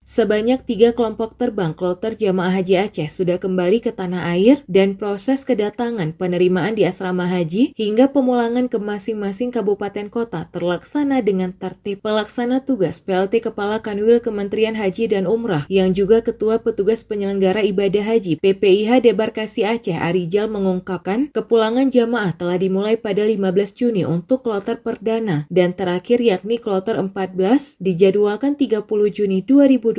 Sebanyak 3 kelompok terbang kloter jamaah haji Aceh sudah kembali ke tanah air dan proses kedatangan, penerimaan di asrama haji hingga pemulangan ke masing-masing kabupaten kota terlaksana dengan tertib. Pelaksana tugas PLT Kepala Kanwil Kementerian Haji dan Umrah yang juga Ketua Petugas Penyelenggara Ibadah Haji PPIH Debarkasi Aceh Arijal mengungkapkan kepulangan jamaah telah dimulai pada 15 Juni untuk kloter perdana dan terakhir yakni kloter 14 dijadwalkan 30 Juni 2026.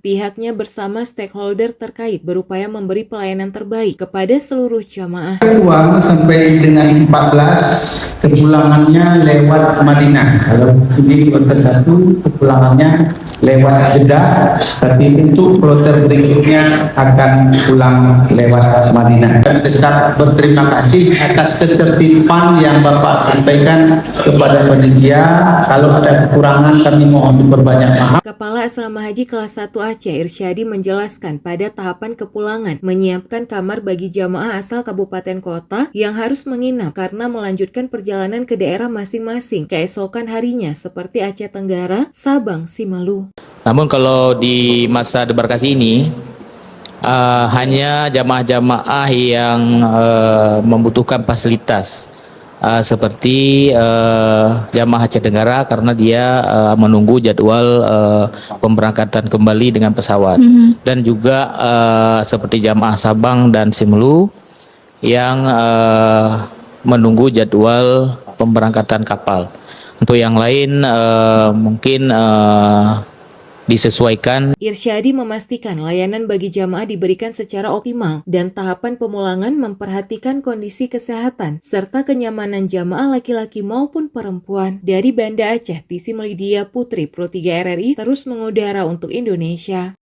Pihaknya bersama stakeholder terkait berupaya memberi pelayanan terbaik kepada seluruh jamaah. Uang sampai dengan 14 kepulangannya lewat Madinah. Kalau ini kloter 1 kepulangannya lewat Jeddah, tapi tentu kloter berikutnya akan pulang lewat Madinah. Dan tetap berterima kasih atas ketertiban yang Bapak sampaikan kepada panitia. Kalau ada kekurangan kami mohon diperbanyak maaf. Kepala Asrama Haji Kelas 1 Aceh Irsyadi menjelaskan pada tahapan kepulangan menyiapkan kamar bagi jamaah asal kabupaten kota yang harus menginap karena melanjutkan perjalanan ke daerah masing-masing keesokan harinya seperti Aceh Tenggara, Sabang, Simelu. Namun kalau di masa debarkasi ini hanya jamaah-jamaah yang membutuhkan fasilitas seperti jamaah Aceh Tenggara karena dia menunggu jadwal pemberangkatan kembali dengan pesawat, dan juga seperti jamaah Sabang dan Simelu yang menunggu jadwal pemberangkatan kapal. Untuk yang lain mungkin disesuaikan. Irsyadi memastikan layanan bagi jamaah diberikan secara optimal dan tahapan pemulangan memperhatikan kondisi kesehatan serta kenyamanan jamaah laki-laki maupun perempuan. Dari Banda Aceh, Tisi Melidia Putri Pro 3 RRI terus mengudara untuk Indonesia.